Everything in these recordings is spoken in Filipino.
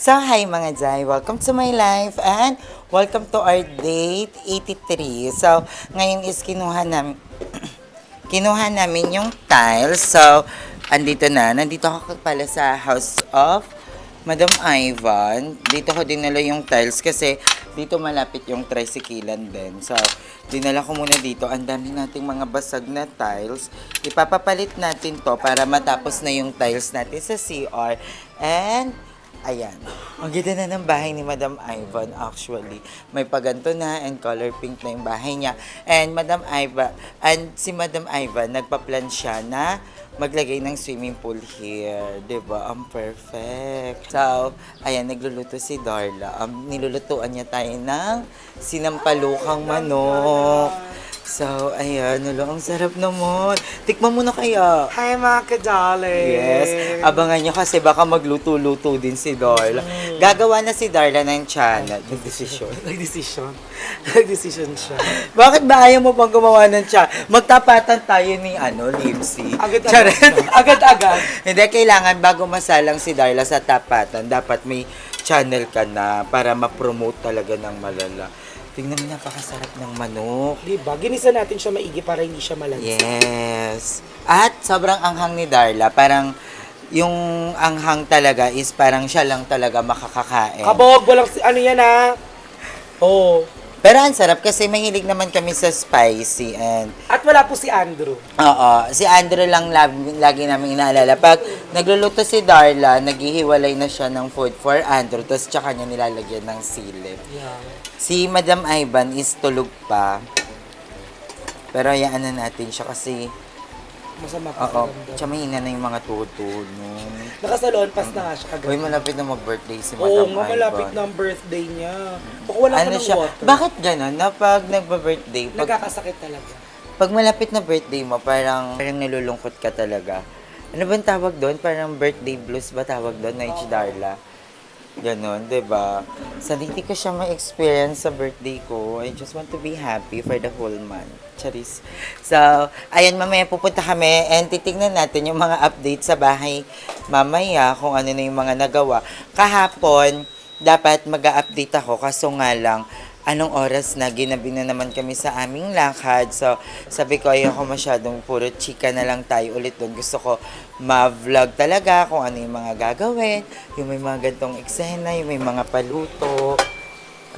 So, hi mga Jai. Welcome to my life and welcome to our date 83. So, ngayon is kinuha namin yung tiles. So, nandito ako pala sa house of Madam Ivan. Dito ko dinala yung tiles kasi dito malapit yung tricyclean din. So, dinala ko muna dito. Ang dami nating mga basag na tiles. Ipapapalit natin to para matapos na yung tiles natin sa CR. And ayan. Ang ganda na ng bahay ni Madam Ivan actually. May paganto na and color pink na yung bahay niya. And si Madam Ivan, nagpa-plan siya na maglagay ng swimming pool here. 'Di ba? Ang perfect. So, ayan, nagluluto si Darla. Nilulutuan niya tayo ng sinampalukang manok. So, ayan, ang sarap naman. Tikman mo na kaya. Hi mga kadali! Yes. Abangan nyo kasi baka magluto-luto din si Darla. Gagawa na si Darla ng channel. Nagdesisyon. Nag-decision siya. Bakit ba ayaw mo pang gumawa ng channel? Magtapatan tayo ni Limsy. Agad-agad. Agad-agad. Hindi, kailangan bago masalang si Darla sa tapatan, dapat may channel ka na para ma-promote talaga ng malala. Tingnan mo, napakasarap ng manok. Diba? Ginisa natin siya maigi para hindi siya malansa. Yes. At sobrang anghang ni Darla. Parang yung anghang talaga is parang siya lang talaga makakakain. Kabog! Walang ano yan ha? Oo. Pero ang sarap kasi mahilig naman kami sa spicy and At wala po si Andrew. oo, si Andrew lang lagi namin inaalala. Pag nagluluto si Darla, naghihiwalay na siya ng food for Andrew, tapos tsaka niya nilalagyan ng sili. Yeah. Si Madam Ivan is tulog pa. Pero hayaan na natin siya kasi Masama oo, pa siya mahina na yung mga tuhod no. Nakasalon, pas na nga siya kagabi. Uy, malapit na mag-birthday si Madam Oo Ivan. nga, malapit na ang birthday niya. Baka wala Ano ka ng siya? water. Bakit gano'n? Na pag nagba-birthday, Nagkakasakit talaga. pag malapit na birthday mo, parang nalulungkot ka talaga. Ano ba tawag doon? Parang birthday blues ba tawag doon, na Darla? Ganon, 'di ba? So, hindi ko siya ma-experience sa birthday ko. I just want to be happy for the whole month. Charis. So, ayan, mamaya pupunta kami and titignan natin yung mga update sa bahay mamaya kung ano na yung mga nagawa. Kahapon, dapat mag-update ako kaso nga lang, anong oras na, ginabi na naman kami sa aming lakad. So, sabi ko, ayoko masyadong puro chika na lang tayo ulit doon. Gusto ko ma-vlog talaga kung ano yung mga gagawin, yung may mga gantong eksena, yung may mga paluto.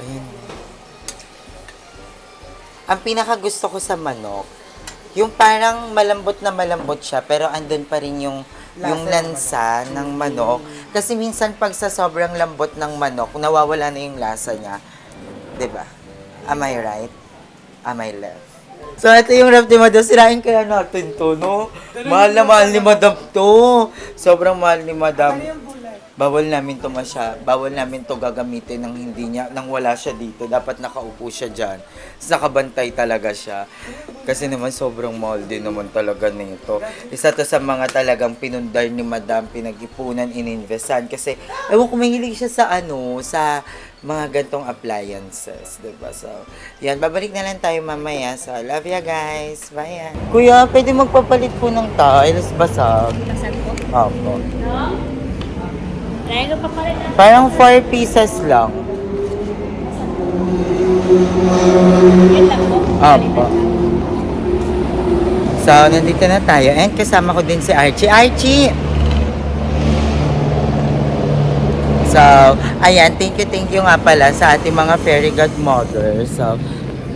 Ayun. Ang pinaka gusto ko sa manok, yung parang malambot na malambot siya, pero andun pa rin yung lansa ng manok. Kasi minsan pag sa sobrang lambot ng manok, nawawala na yung lasa niya. 'Di ba? Am I right? Am I left? So, ito yung ref ni Madam. Sirain kaya natin to, no? Mahal na mahal ni Madam to. Sobrang mahal ni Madam. Bawal namin to gagamitin nang nang wala siya dito. Dapat nakaupo siya dyan. Nakabantay talaga siya. Kasi naman sobrang mahal din naman talaga nito. Isa to sa mga talagang pinundar ni Madam, pinag-ipunan, ininvestan. Kasi, ewan ko, mahilig siya sa mga gantong appliances, diba? So, yan, babalik na lang tayo mamaya. So, love ya guys. Bye yan. Kuya, pwede magpapalit po ng tiles, basag. Basag po? Opo. Kaya ko pa rin na. Parang 4 pieces lang. Yun lang po. Opo. So, nandito na tayo. And kasama ko din si Archie. Archie! So, ayan, thank you nga pala sa ating mga fairy godmothers. So,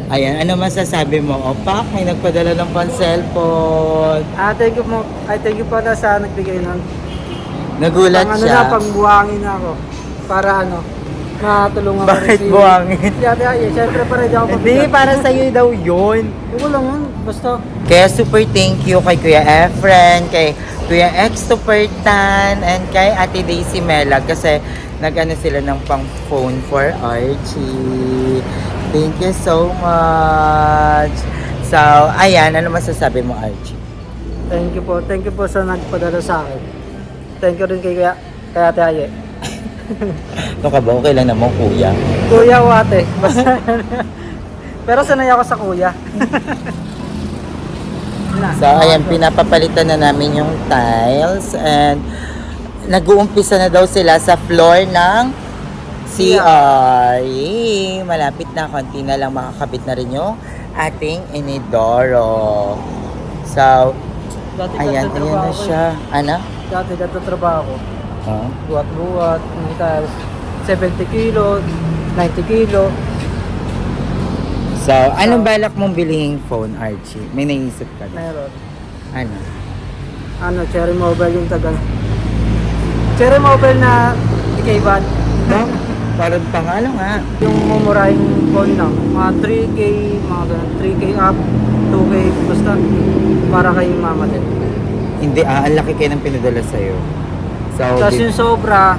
ayan, ano masasabi mo? Opak, may nagpadala ng pan-cellphone. Thank you pala sa nagbigay ng Nagulat siya. pangbuhangin ako. Para matulungan Bakit buhangin? Siyempre para di ako Hindi, para sa'yo daw yun. Huwag lang yun, basta. Kaya super thank you kay Kuya Efren, kay Kuya X Tupertan, and kay Ate Daisy Melag kasi nag-ano sila ng pang phone for Archie. Thank you so much. So, ayan, ano masasabi mo, Archie? Thank you po sa nagpadala sa akin. Thank you rin kay Ate Aye. Ano ka ba? Okay lang naman, Kuya. Kuya o ate. Basta. Pero sanay ako sa kuya. So, ayan, pinapapalitan na namin yung tiles and nag-uumpisa na daw sila sa floor ng CR. Yay! Malapit na, konti na lang makakabit na rin yung ating inidoro. So, Dati ayan na siya. Ano? Dati trabaho ko. Oh. Buwat-buwat, ng tiles. 70 kilo, 90 kilo. So, anong balak mong bilhin phone, Archie? May naisip ka na? Meron. Ano? Cherry Mobile yung taga. Cherry Mobile na DK-Band. Bang? Parang pangalo nga. Yung mumurahing phone lang. Mga 3K, mga ganun. 3K up, 2K, basta. Para kay mama din. Hindi, ang laki kayo ng pinadala sa'yo. So, Tapos yung sobra,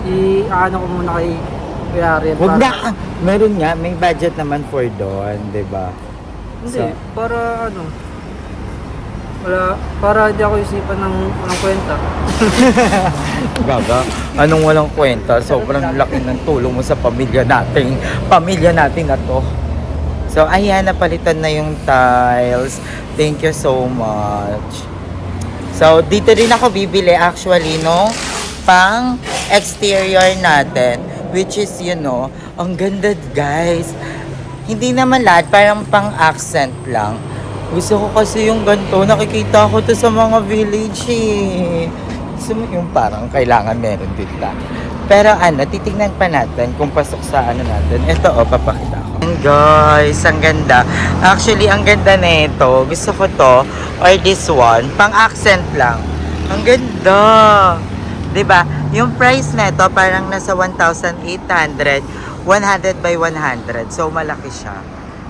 i-ano ko muna kay Kuya Ariel. Huwag na! Meron nga, may budget naman for doon, di ba? Hindi, So- para ano. Para hindi ako isipan ng kwenta. Gaga, anong walang kwenta? Sobrang laki ng tulong mo sa pamilya natin. Pamilya natin na to. So, ayan, napalitan na yung tiles. Thank you so much. So, dito rin ako bibili actually, no? Pang exterior natin. Which is, you know, ang ganda, guys. Hindi naman lahat, parang pang accent lang. Gusto ko kasi yung ganito. Nakikita ko to sa mga village eh. Gusto mo yung parang kailangan meron din lang. Pero ano, titignan pa natin kung pasok sa ano natin. Ito, papakita ko. And guys, ang ganda. Actually, ang ganda na ito. Gusto ko to, or this one, pang accent lang. Ang ganda. 'Di ba? Yung price nito parang nasa 1,800, 100 by 100. So, malaki siya.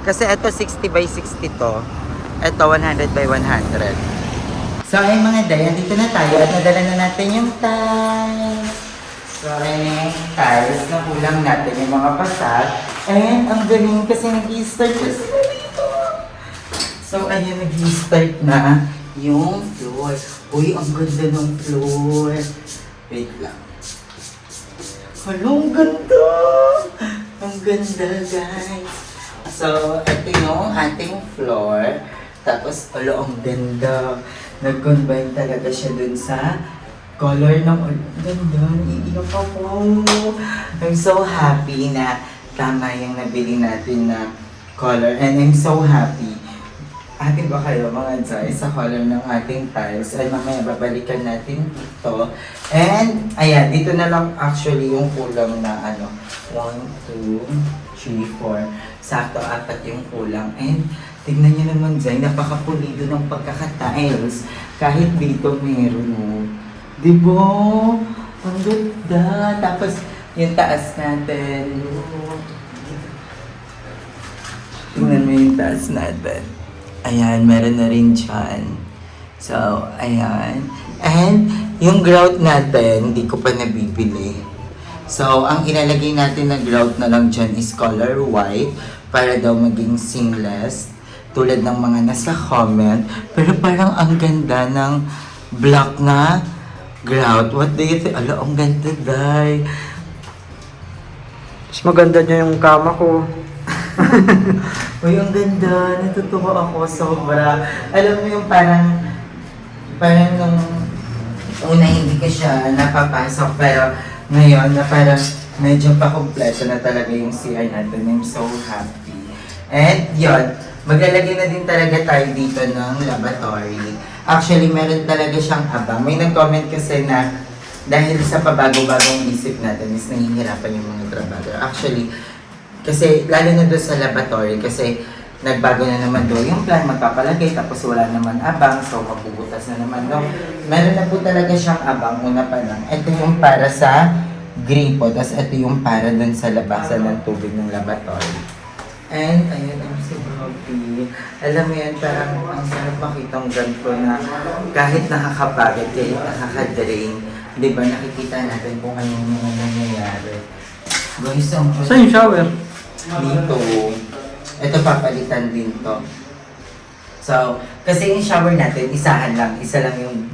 Kasi ito 60 by 60 to. Ito 100 by 100. So, ay mga day, dito na tayo at nadala na natin yung tiles. So, ay tiles na kulang natin yung mga pasat. And ang galing kasi nag-i-start na sila dito. So, ayun, nag-i-start na yung floor. Uy, ang ganda ng floor. Wait lang. Hello, ang ganda! Ang ganda, guys. So, ito yung ating floor. Tapos, ang ganda. Nag-combine talaga siya dun sa color ng... Ang ganda, naiiyak ako. I'm so happy na tama yung nabili natin na color. And I'm so happy. Happy ba kayo mga Joy sa color ng ating tiles? Ay mamaya babalikan natin dito. And ayan, dito na lang actually yung kulang na ano. 1, 2, 3, 4. Sakto, 4 yung kulang. And tignan nyo naman Joy, napakapulido ng pagkaka-tiles. Kahit dito meron mo. Diba? Ang ganda. Tapos yung taas natin. Tingnan mo yung taas natin. Ayan, meron na rin dyan. So, ayan. And, yung grout natin, hindi ko pa nabibili. So, ang ilalagay natin na grout na lang dyan is color white para daw maging seamless. Tulad ng mga nasa comment. Pero parang ang ganda ng black na grout. What do you think? Ala, ang ganda, day. Mas maganda niya yung kama ko. Uy, ang ganda. Natutuwa ako sobra. Alam mo yung parang nung una hindi ka siya napapasok pero ngayon na parang medyo pa-kompleto na talaga yung CR natin. I'm so happy. And yun, maglalagay na din talaga tayo dito ng lavatory. Actually, meron talaga siyang abang. May nag-comment kasi na dahil sa pabago-bagong isip natin is nahihirapan yung mga trabaho. Actually, kasi lalo na doon sa laboratory kasi nagbago na naman doon yung plan, magpapalagay tapos wala naman abang, so mapubutas na naman doon. Meron na po talaga siyang abang, una pa lang. Ito yung para sa gripo, tapos ito yung para doon sa labasan ng tubig ng laboratory. And ayun, I'm so happy. Alam mo yan, parang ang sarap makitang ganito na kahit nakakapagod, kahit nakaka-drain, di ba nakikita natin kung ano yung mga nangyayari. Guys, ang Saan yung shower? dito. Ito papalitan din to. So, kasi yung shower natin, isahan lang. Isa lang yung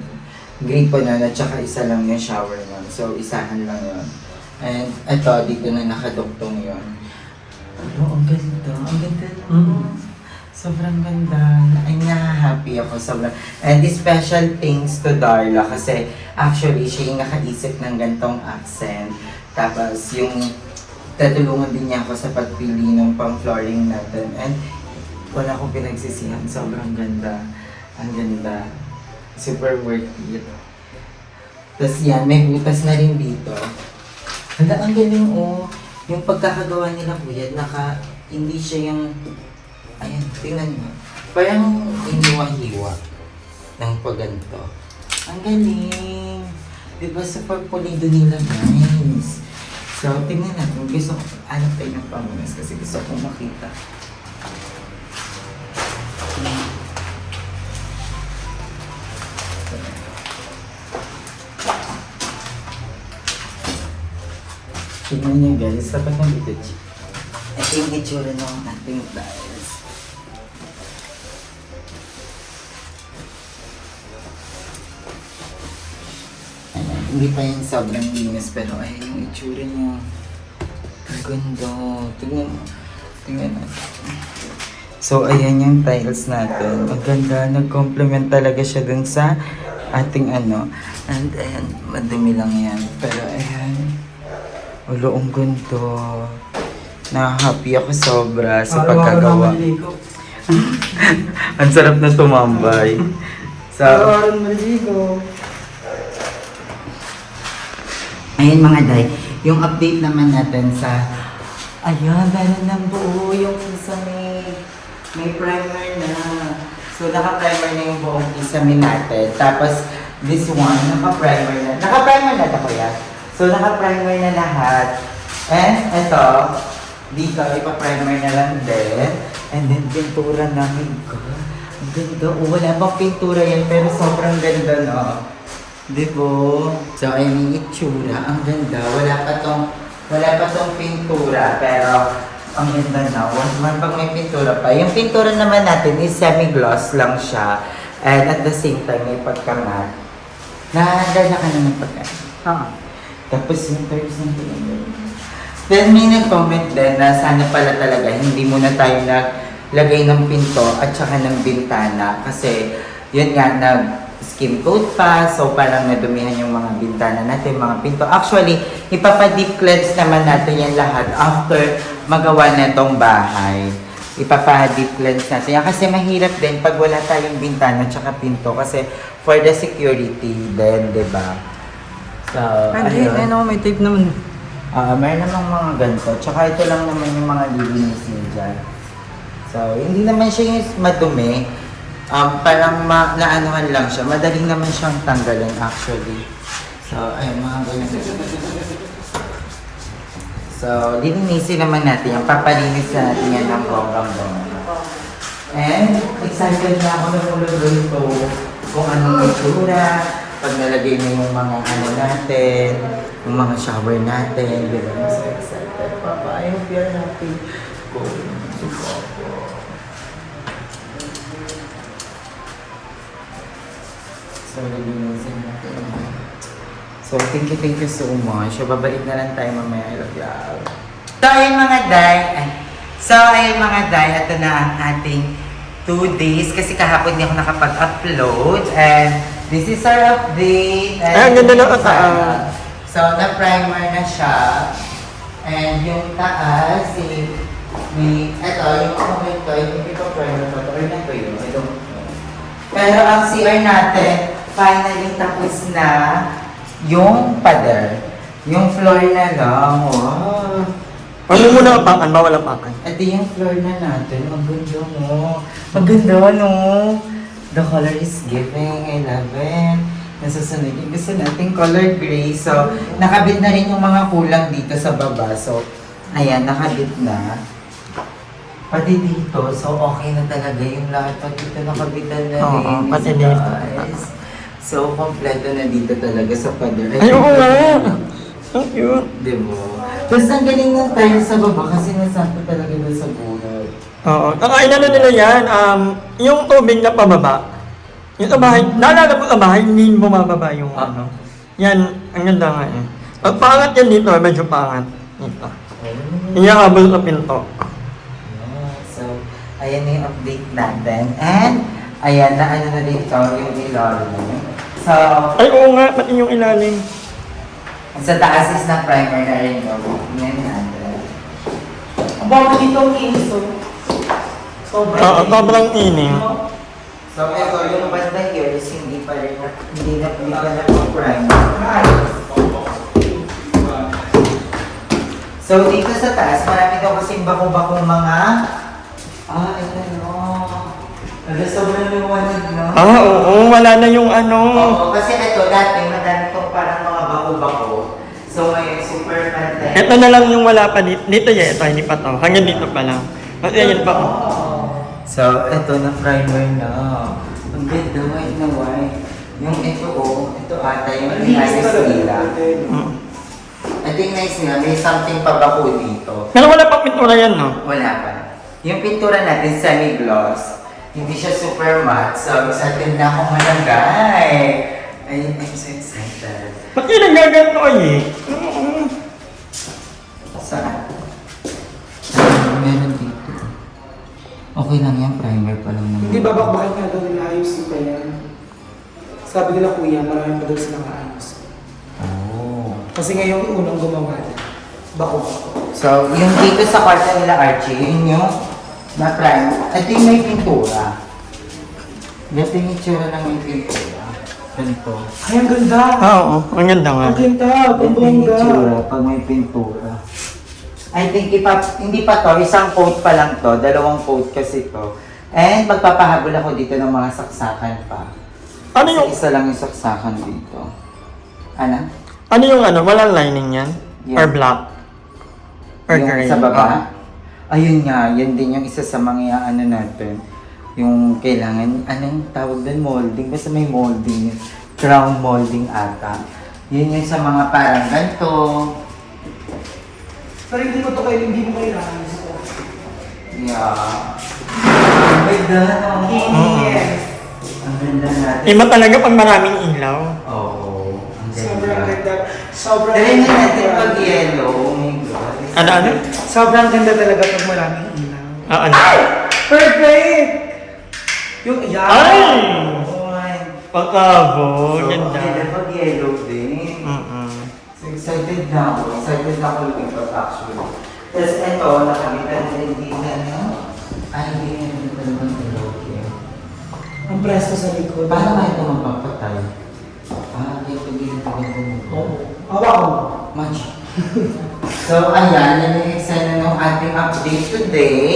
gripo na at saka isa lang yung shower nun. So, isahan lang yun. And ito, dito na nakaduktong yun. Ano, ang ganda. Ang ganda na. Sobrang ganda. Ay, happy ako. Sobrang. And special thanks to Darla kasi actually siya yung nakaisip ng gantong accent. Tapos yung tatulungan din niya ako sa pagpili ng pang-flooring natin. And wala akong pinagsisihan. Sobrang ganda. Ang ganda. Super worth it. Tapos yan, may butas na rin dito. Ang galing oh. Yung pagkakagawa nila kuya, hindi siya yung, ayan, tingnan mo. Parang iniwa-hiwa ng paganto. Ang galing. Diba super pulido nila, nice. So, tingnan natin. Gusto ko, anong tayo ng pamunas kasi gusto kong makita. Tignan niyo guys, dapat ng dito, Chi. Ito yung itsura ng ating tiles. Ayan, hindi pa yung sobrang linis pero ayan yung itsura niya. Ang ganda. Tignan mo. Tignan natin. So ayan yung tiles natin. Ang ganda. Nag-complement talaga siya dun sa ating ano. And ayan, madumi lang yan. Pero ayan. Ulo, ang ganda. Na-happy ako sobra sa pagkagawa. Ang sarap na tumambay. So, ayun mga day, yung update naman natin sa, ayan, meron ng buo yung kisame. May primer na. So, naka-primer na yung buong kisame natin. Tapos, this one, naka-primer na. Naka-primer na ito kuya. So, naka-primer na lahat. And, ito, dito, ipa-primer na lang din. And then, pintura namin ko. Ang ganda. Oh, wala pang pintura yan, pero sobrang ganda, no? Diba? So, ayun yung itsura. Ang ganda. Wala pa tong pintura, pero ang ganda na. Man pag may pintura pa. Yung pintura naman natin is semi-gloss lang siya. And at the same time, may pagkamat. Nahanda na ka naman pagkamat. Tapos yung 30 Then may nag-comment din na sana pala talaga hindi muna tayo naglagay ng pinto at saka ng bintana. Kasi yun nga, nag-skim coat pa. So parang nadumihan yung mga bintana natin, mga pinto. Actually, ipapa-deep cleanse naman natin yan lahat after magawa na itong bahay. Ipapa-deep cleanse natin yan. Kasi mahirap din pag wala tayong bintana at saka pinto. Kasi for the security din, diba? So, Ano, may tape naman. Mayroon namang mga ganito. Tsaka ito lang naman yung mga lilinisin dyan. So, hindi naman siya yung madumi. Parang naanuhan lang siya. Madaling naman siyang tanggalin actually. So, ayun, mga ganyan. So, lilinisin naman natin yan. Papalinis na natin yan ng bonggang-bongga. And, excited na ako na mulog ito kung anong itsura. Pag nalagay mo yung mga ano natin, yung mga shower natin, di ba? I'm so excited. Papa, I hope you're happy. Go. So, lilinisin natin. So, thank you so much. So, babalik na lang tayo mamaya. I love you all. So, ayun mga day. Ito na ang ating 2 days. Kasi kahapon hindi ako nakapag-upload. And this is our update. Ang ganda ng So, na-primer na siya. And yung taas, ito, yung comment ko, hindi ko primer pa ito. Or na ko yun. I don't know. Pero ang CR natin, finally tapos na yung pader. Yung floor na lang. Wow. Ano muna apakan? Bawal apakan. Ito yung floor na natin. Ang ganda mo. Ang ganda, no? The color is giving. I love it. Nasusunod yung gusto natin color gray. So, nakabit na rin yung mga kulang dito sa baba. So, ayan, nakabit na. Pati dito. So, okay na talaga yung lahat. Pati dito nakabitan na rin. Oo, pati dito. Guys. So, kompleto na dito talaga sa pader. Ay, oo nga! Ang cute. Diba? Tapos ang galing ng tile sa baba kasi nasakto talaga doon sa buhay. Oo. Ang inano nila yan, yung tubig na pababa. Yung sa bahay, naalala mo sa bahay, hindi bumababa yung ano. Yan, ang ganda nga eh. Pag pangat yan dito, medyo pangat. Dito. Iyahabol sa pinto. Yeah, so, Ayan na yung update natin. And, ayan na ano na dito yung ilalim. So, Ay, oo nga, pati yung ilalim. sa taas is na primer na rin yung yan natin. Ang bago dito ang kinis, oh. Oo, sobrang ining. So, ito yung banda here is hindi pa na primer. So, dito sa taas, marami daw kasing bako-bakong mga... ito no. Sobrang liwanag, no? Oo, wala na yung ano. Oo, kasi ito dati, madami itong parang mga bako-bako. So, may super content. Ito na lang yung wala pa dito. Dito yan, ito, hindi pa to. Hanggang dito pa lang. Kasi yan pa. So, ito na primer na. Ang ganda, white na white. Yung ito, ito ata yung nice nila. I think nice nga, may something pa bako dito. Pero wala pa pintura yan, no? Wala pa. Yung pintura natin, semi-gloss. Hindi siya super matte. So, excited na akong malagay. Ay, I'm so excited. Ba't yun nagaganto ay eh? Saan? Meron dito. Okay lang yan, primer pa lang naman. Hindi babakbakan nga daw nila ayos pa yan. Sabi nila kuya, marami pa daw silang ayos. Oh. Kasi ngayon unang gumawa. Bako. So, yung dito sa kwarto nila Archie, yun yung na-prime. Ito yung may pintura. Ito yung itsura ng may pintura. Ganito. Ay, ang ganda! Oo, ang ganda nga. Ang ganda! Ito Ang yung bongga! itsura pag may pintura. I think hindi pa to, isang coat pa lang to, dalawang coat kasi to. And magpapahabol ako dito ng mga saksakan pa. Ano Kasi yung, isa lang yung saksakan dito. Ano? ano yung ano, walang lining yan? Yeah. Or black? Or Yung gray? sa Oo. baba? Ayun nga, yan din yung isa sa mga ano natin. Yung kailangan, anong tawag doon? Molding. Basta may molding. Crown molding ata. Yun yung sa mga parang ganito. Pero hindi mo to kayo, hindi mo kailangan. Yeah. Ang ganda, no? Yes! Ang ganda natin. Iba talaga pag maraming ilaw. Oo. Ang Sobrang ganda. ganda. Sobrang Dahil ganda. natin pag yellow, oh my God. Ano? Sobrang ganda talaga pag maraming ilaw. Ano? Perfect! Yung yan. Ay! Oy. Pakabo, So, ganda. ang ganda pag yellow din. So, excited na ako. Excited na ako lumipat actually. Tapos ito, nakamitan din din na, ay, hindi na rin talagang ilog eh. Ang presko sa likod. Paano nga ito magpapatay? Dito din ito Oo. Awa ko. Much. So, ayan, yan yung eksena ng ating update today.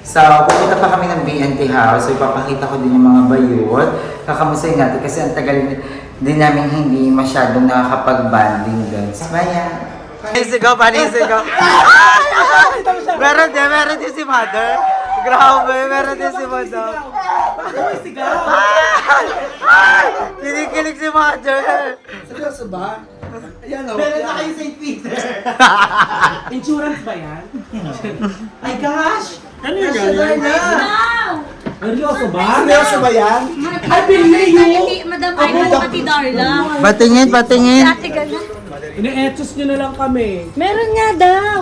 So, pupunta pa kami ng BNT House. So, ipapakita ko din yung mga bayot. Kakamusayin natin kasi ang tagal din namin hindi masyadong nakakapag-banding doon. So, ayan. Panisigaw, panisigaw. Meron din si Mother. Grabe, meron din si Mother. Kinikilig si Mother. Seryoso ba? Ayan o. Meron na kayo St. Peter. Insurance ba yan? Ay gosh! Ano yung galing? Seryoso ba? Seryoso ba yan? Ay, pinili! Madam Ay, pati Darla. Patingin, patingin. Ate Gala. Ine-etchos nyo na lang kami. Meron nga daw.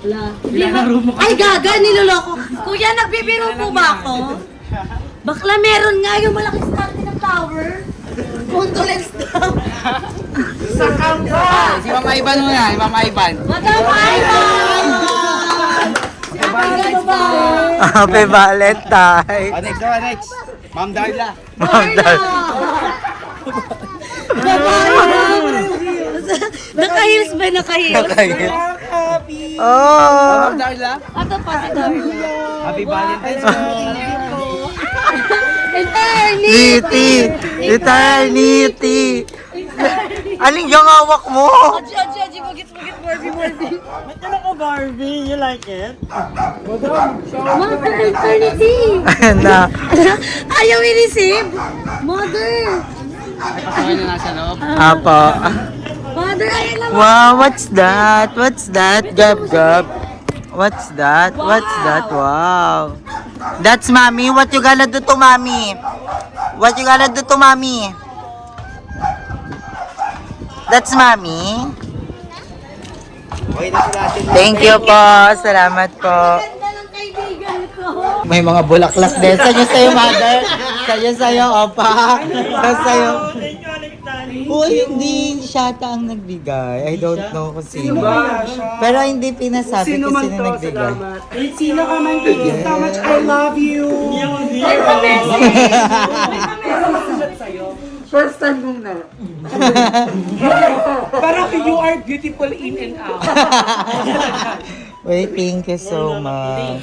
Wala. Ay, gaga, niloloko. Kuya, nagbibiro po ba ako? Bakla, meron nga yung malaking starte ng tower. Condolence daw. Sa kanta! Si Mama Ivan muna, si Mama Ivan. Madam Ivan! Si Ate Gala ba? Happy Valentine. Next. Ma'am Darla. Darla! Naka-heels ba? Naka-heels? Happy! Oh! Ma'am Darla. Ato pa si Darla. Happy Valentine's Day. Eternity! Eternity! Aling yung hawak mo? Aji, bugit, Barbie. Ba't yan ako Barbie? You like it? Mother, eternity! na. Ayaw i-receive? Mother! Okay na nasa loob. Apo. Mother, ayaw lang. Wow, what's that? What's that? Gab. What's that? What's that? Wow. That's mommy. What you gonna do to mommy? What you gonna do to mommy? That's mommy. Okay na sila atin. Thank you po. Salamat po. Ganda ng kaibigan. May mga bulaklak din. Sa'yo, mother. Sa'yo, opa. Sa'yo. Uy, hindi siya ata ang nagbigay. I don't know kung sino. Pero hindi pinasabi kung sino nagbigay. Sino ka man, thank you so much. I love you. First time kong na. Parang you are beautiful in and out. Wait, thank you so much.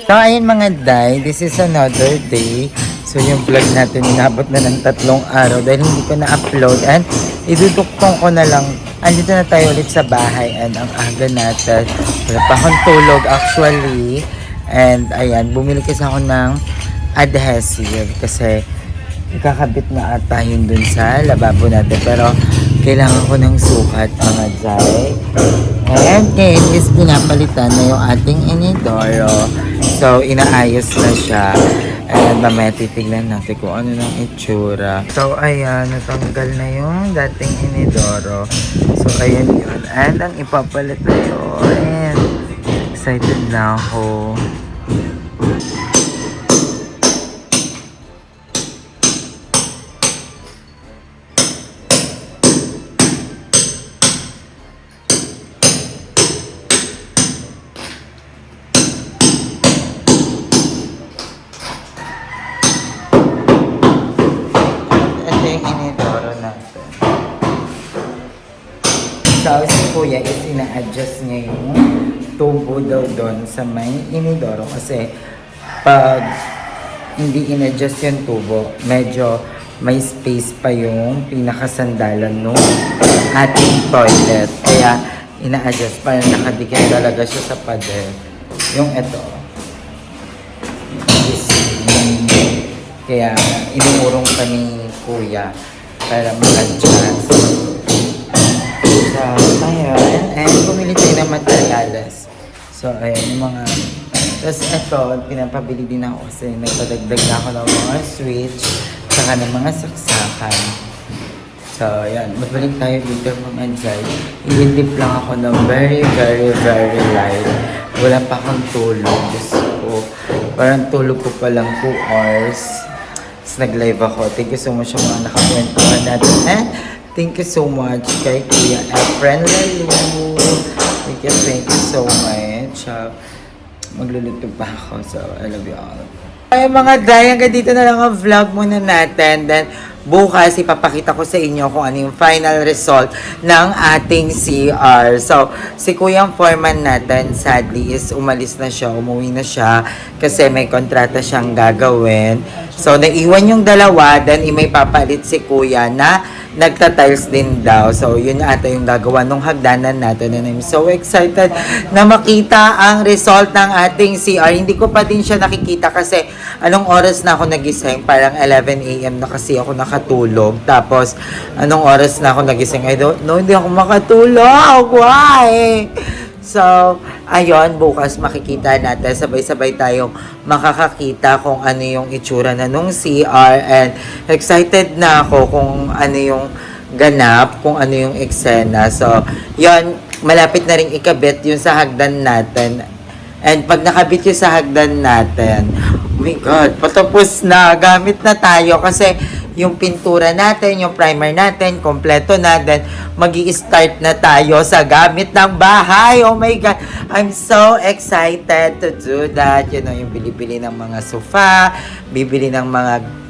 So, ayun mga day, this is another day. So, yung vlog natin, inabot na ng 3 araw dahil hindi ko na-upload. And, iduduktong ko na lang. Andito na tayo ulit sa bahay and ang aga natin. Wala pa akong tulog actually. And, ayan, bumili kasi ako ng adhesive kasi ikakabit na ata yun dun sa lababo natin. Pero, kailangan ko ng sukat mga day. And then, is pinapalitan na yung ating inidoro. So, inaayos na siya. And mamaya titignan natin kung ano ng itsura. So, ayan, natanggal na yung dating inidoro. So, ayan yun. And ang ipapalit na yun. Excited na ako. Ito yung inidoro natin. So, si Kuya is ina-adjust niya yung tubo daw doon sa may inidoro kasi pag hindi in-adjust yung tubo, medyo may space pa yung pinakasandalan nung ating toilet. Kaya ina-adjust para nakadikit talaga siya sa pader. Yung ito. Kaya inurong kami Kuya para mag-adjust. So, ayun. And bumili tayo ng materials. So, ayun yung mga... Tapos ito, pinapabili din ako kasi nagpadagdag na ako ng mga switch saka ng mga saksakan. So, ayan. Magbalik tayo dito mga Jai. Ilindip lang ako ng very, very, very light. Wala pa akong tulog. Gusto ko. Parang tulog ko pa lang 2 hours. Tapos nag-live ako. Thank you so much sa mga nakakwentuhan natin. And thank you so much kay Kuya Efren Lalu. Thank you so much. Magluluto pa ako. So, I love you all. Ay mga day, hanggang dito na lang ang vlog muna natin. Then, bukas ipapakita ko sa inyo kung ano yung final result ng ating CR. So, si Kuyang foreman natin, sadly, is umalis na siya, umuwi na siya kasi may kontrata siyang gagawin. So, naiwan yung dalawa, then may papalit si Kuya na nagta-tiles din daw. So, yun ata yung gagawa nung hagdanan natin. And I'm so excited na makita ang result ng ating CR. Hindi ko pa din siya nakikita kasi anong oras na ako nagising? Parang 11 a.m. na kasi ako nakatulog. Tapos, anong oras na ako nagising? I don't know, hindi ako makatulog. Why? So, ayun, bukas makikita natin. Sabay-sabay tayong makakakita kung ano yung itsura na nung CR. And excited na ako kung ano yung ganap, kung ano yung eksena. So, yun, malapit na rin ikabit yung sa hagdan natin. And pag nakabit yung sa hagdan natin, oh my God, patapos na. Gamit na tayo kasi yung pintura natin, yung primer natin, kompleto na. Then, mag-i-start na tayo sa gamit ng bahay. Oh my God! I'm so excited to do that. You know, yung bili-bili ng mga sofa, bibili ng mga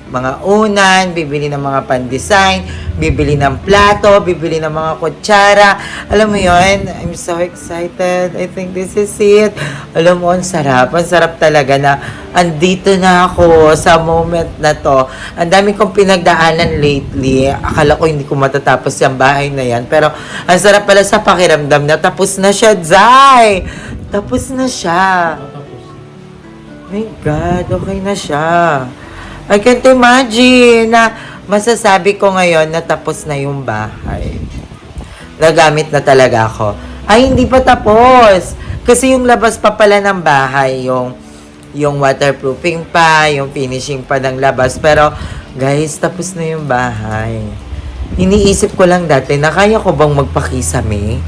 unan, bibili ng mga pan-design, bibili ng plato, bibili ng mga kutsara. Alam mo yun, I'm so excited. I think this is it. Alam mo, ang sarap. Ang sarap talaga na andito na ako sa moment na to. Ang dami kong pinagdaanan lately. Akala ko hindi ko matatapos yung bahay na yan. Pero ang sarap pala sa pakiramdam na tapos na siya, Zay! Tapos na siya. My God, okay na siya. I can't imagine na masasabi ko ngayon na tapos na yung bahay. Nagamit na talaga ako. Ay, hindi pa tapos. Kasi yung labas pa pala ng bahay, yung waterproofing pa, yung finishing pa ng labas. Pero, guys, tapos na yung bahay. Iniisip ko lang dati na kaya ko bang magpakisame?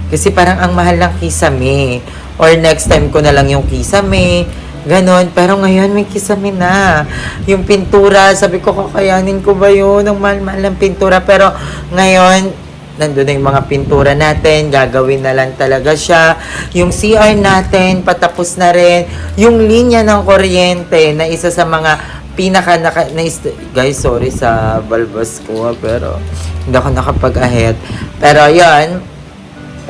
Kasi parang ang mahal ng kisame. Or next time ko na lang yung kisame. Ganon. Pero ngayon may kisame na. Yung pintura, sabi ko kakayanin ko ba yun? Ang mahal-mahal ng pintura. Pero ngayon, nandun na yung mga pintura natin, gagawin na lang talaga siya. Yung CR natin, patapos na rin. Yung linya ng kuryente na isa sa mga guys, sorry sa balbas ko, pero hindi ako nakapag-ahead. Pero yon,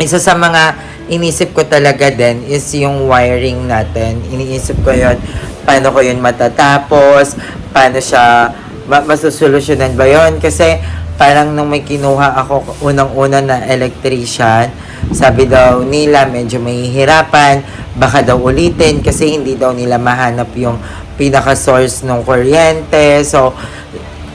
isa sa mga inisip ko talaga din is yung wiring natin. Iniisip ko yon, paano ko yun matatapos, paano siya masusolusyonan ba yon? Kasi parang nung may kinuha ako unang-una na electrician, sabi daw nila medyo mahihirapan, baka daw ulitin kasi hindi daw nila mahanap yung pinaka-source ng kuryente. So,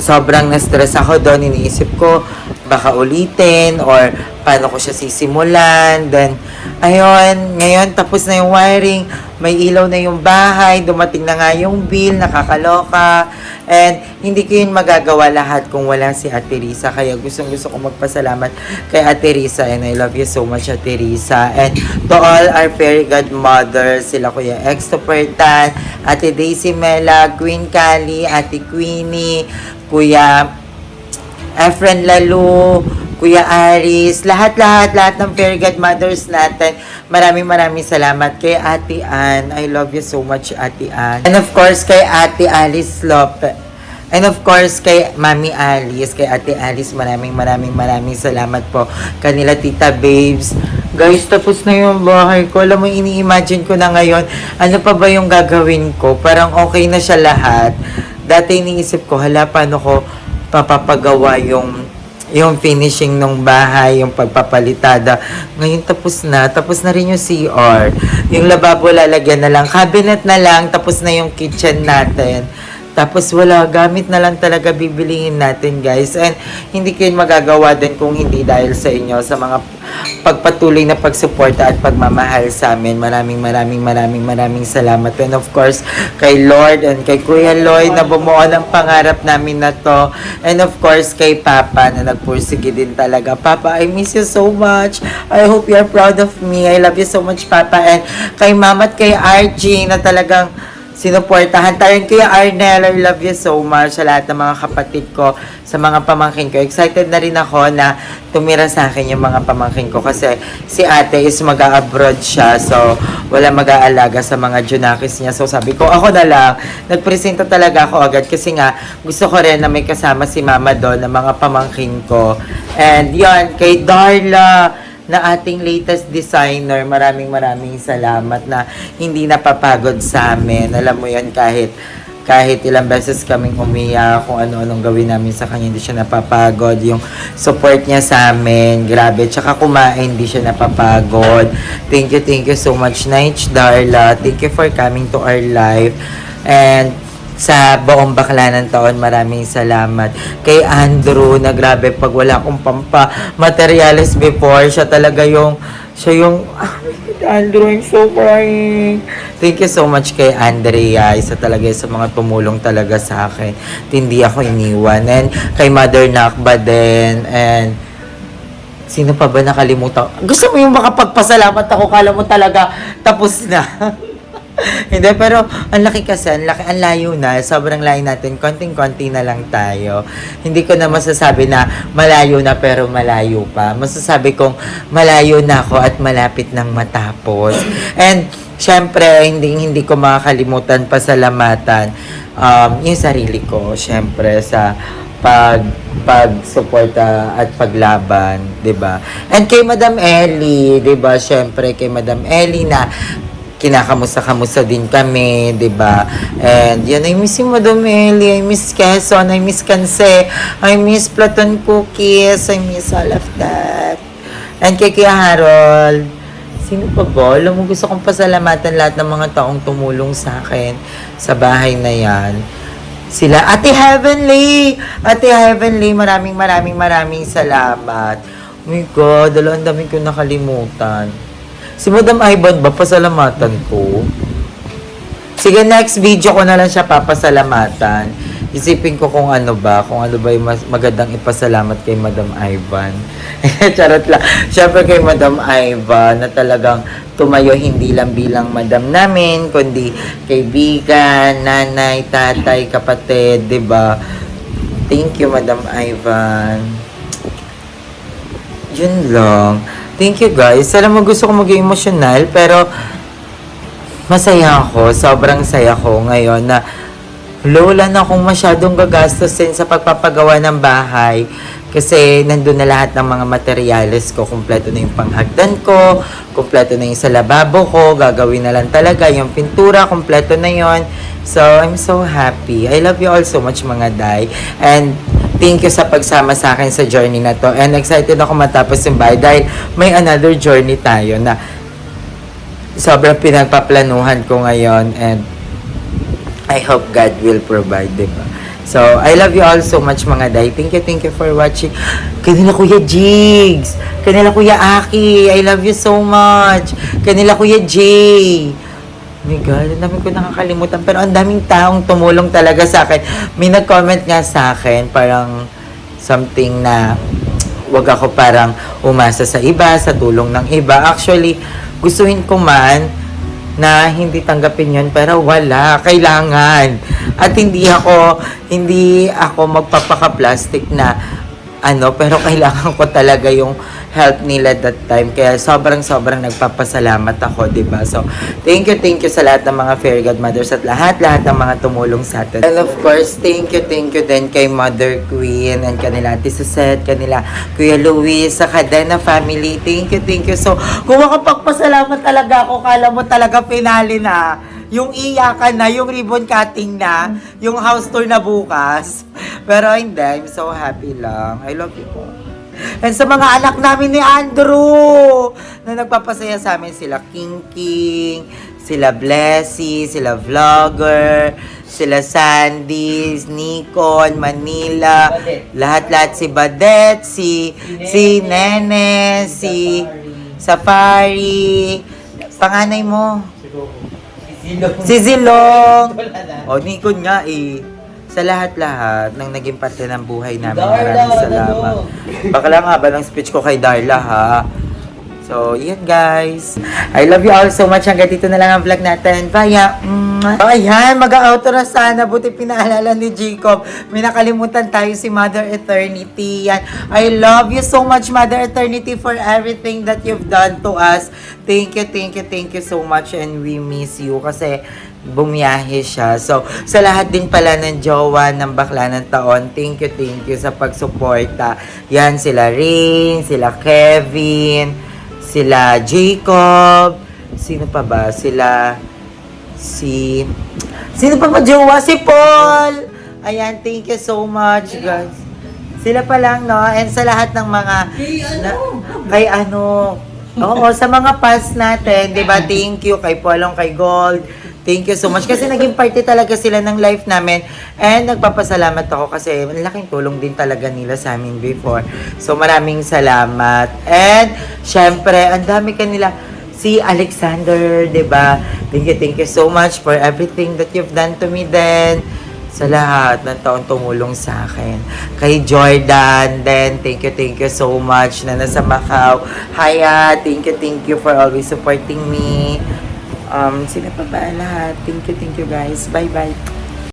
sobrang na-stress ako doon. Iniisip ko, baka ulitin or paano ko siya sisimulan. Then, ayun, ngayon tapos na yung wiring, may ilaw na yung bahay, dumating na nga yung bill, nakakaloka. And hindi ko yun magagawa lahat kung wala si Ate Risa. Kaya gusto ko magpasalamat kay Ate Risa. And I love you so much, Ate Risa. And to all our fairy godmothers, sila Kuya Extopertan, Ate Daisy Mela, Queen Kali, Ate Queenie, Kuya Efren Lalu, Kuya Aris, lahat ng fairy godmothers natin. Maraming salamat kay Ate Ann. I love you so much, Ate Ann. And of course, kay Ate Alice Lopez. And of course, kay Mami Alice, kay Ate Alice, maraming salamat po. Kanila Tita Babes. Guys, tapos na yung bahay ko. Alam mo, ini-imagine ko na ngayon, ano pa ba yung gagawin ko? Parang okay na siya lahat. Dati iniisip ko, hala, paano ko papapagawa yung finishing ng bahay, yung pagpapalitada. Ngayon tapos na rin yung CR. Yung lababo lalagyan na lang, cabinet na lang, tapos na yung kitchen natin. Tapos wala, gamit na lang talaga bibilihin natin, guys. And hindi ko yun magagawa din kung hindi dahil sa inyo, sa mga pagpatuloy na pagsuporta at pagmamahal sa amin. Maraming salamat. And of course, kay Lord and kay Kuya Lloyd na bumuo ng pangarap namin na to. And of course, kay Papa na nagpursige din talaga. Papa, I miss you so much. I hope you're proud of me. I love you so much, Papa. And kay Mama at kay RG na talagang sinuportahan tayo. Kuya Arnel, I love you so much sa lahat ng mga kapatid ko, sa mga pamangkin ko. Excited na rin ako na tumira sa akin yung mga pamangkin ko kasi si ate is mag-a-abroad siya, so wala mag-aalaga sa mga junakis niya. So sabi ko, ako na lang. Nagpresenta talaga ako agad kasi nga gusto ko rin na may kasama si mama doon ng mga pamangkin ko. And yon, kay Darla na ating latest designer, maraming salamat na hindi napapagod sa amin. Alam mo yan, kahit ilang beses kaming umiyak kung ano-anong gawin namin sa kanya, hindi siya napapagod. Yung support niya sa amin, grabe. Tsaka kumain, hindi siya napapagod. Thank you so much, Naich Darla. Thank you for coming to our live. And sa buong bakla ng taon, maraming salamat. Kay Andrew, na grabe, pag wala akong materials before, siya yung, Andrew, I'm so crying. Thank you so much kay Andrea. Isa talaga sa mga tumulong talaga sa akin. Hindi ako iniwan. And kay Mother Nakba din. And sino pa ba nakalimutan? Gusto mo yung makapagpasalamat ako, kala mo talaga tapos na. Hindi, pero ang laki kasi, ang layo na, sobrang layo natin, konting-konti na lang tayo. Hindi ko na masasabi na malayo na pero malayo pa. Masasabi kong malayo na ako at malapit nang matapos. And syempre, hindi ko makakalimutan pasalamatan yung sarili ko, syempre, sa pagsuporta at paglaban, 'di ba? And kay Madam Ellie, 'di ba? Syempre kay Madam Ellie na kinakamusta din kami, 'di ba? And yan, I miss you, Madam Ellie, I miss Quezon, I miss Canse, I miss Platon Cookies, I miss all of that. And kay Kuya Harold, sino pa ba? Alam mo, gusto kong pasalamatan lahat ng mga taong tumulong sa akin sa bahay na yan. Sila, Ate Heavenly, maraming salamat. Oh my God, ang dami ko nakalimutan. Si Madam Ivan ba, pasalamatan ko? Sige, next video ko na lang siya papasalamatan. isipin ko kung ano ba yung mas magandang ipasalamat kay Madam Ivan. Charot lang. Siyempre kay Madam Ivan na talagang tumayo hindi lang bilang madam namin, kundi kaibigan, nanay, tatay, kapatid, 'di ba? Thank you, Madam Ivan. Yun lang. Thank you, guys. Alam mo, gusto ko maging emotional, pero masaya ako. Sobrang saya ko ngayon na wala na akong masyadong gagastusin sa pagpapagawa ng bahay. Kasi nandun na lahat ng mga materyales ko. Kumpleto na yung panghagdan ko. Kumpleto na yung sa lababo ko. Gagawin na lang talaga. Yung pintura, kumpleto na yon. So, I'm so happy. I love you all so much, mga day. And thank you sa pagsama sa akin sa journey na to. And excited ako matapos yung bahay dahil may another journey tayo na sobrang pinagpaplanuhan ko ngayon. And I hope God will provide, diba? So, I love you all so much, mga day. Thank you for watching. Kanila Kuya Jigs. Kanila Kuya Aki. I love you so much. Kanila Kuya Jay. Oh my God, ang dami ko nakakalimutan. Pero ang daming taong tumulong talaga sa akin. May nag-comment nga sa akin, parang something na wag ako parang umasa sa iba, sa tulong ng iba. Actually, gustuhin ko man na hindi tanggapin yun, pero wala, kailangan. At hindi ako magpapaka-plastic na pero kailangan ko talaga yung help nila that time. Kaya sobrang nagpapasalamat ako, diba? So, thank you sa lahat ng mga fairy godmothers at lahat ng mga tumulong sa atin. And of course, thank you din kay Mother Queen and kanila Ate Susette, kanila Kuya Luis, sa Cadena family. Thank you. So, kung makapagpasalamat talaga ako, kala mo talaga finale na. Yung iyakan na, yung ribbon cutting na, yung house tour na bukas. Pero hindi, I'm so happy lang. I love you po. And sa mga anak namin ni Andrew, na nagpapasaya sa amin, sila King, sila Blessy, sila Vlogger, sila Sandy, Nikon, Manila, lahat si Badet, si Nene, si Safari, panganay mo. Si Zilong. O, Nikon nga eh. Sa lahat ng naging parte ng buhay namin. Maraming salamat. Baka lang haba ng speech ko kay Darla, ha? So, yan guys. I love you all so much. Hanggang dito na lang ang vlog natin. Bye! Ayan, mag-outro na sana. Buti pinaalala ni Jacob. May nakalimutan tayo si Mother Eternity. Yan. I love you so much, Mother Eternity, for everything that you've done to us. Thank you so much, and we miss you kasi bumiyahe siya. So, sa lahat din pala ng jowa ng Bakla ng Taon, thank you sa pagsuporta. Yan, sila Rain, sila Kevin, sila Jacob, sino pa ba? Sino pa ba jowa? Si Paul! Ayan, thank you so much, guys. Sila pa lang, no? And sa lahat ng mga... Oo, sa mga fans natin, di ba? Thank you kay Paulong, kay Gold. Thank you so much. Kasi naging party talaga sila ng life namin. And nagpapasalamat ako kasi malaking tulong din talaga nila sa amin before. So maraming salamat. And syempre, ang dami kanila. Si Alexander, diba? Thank you so much for everything that you've done to me then. Sa lahat ng taon tumulong sa akin. Kay Jordan, then thank you so much na nasa Macau. Haya, thank you for always supporting me. Sila pa ba lahat? Thank you guys. Bye.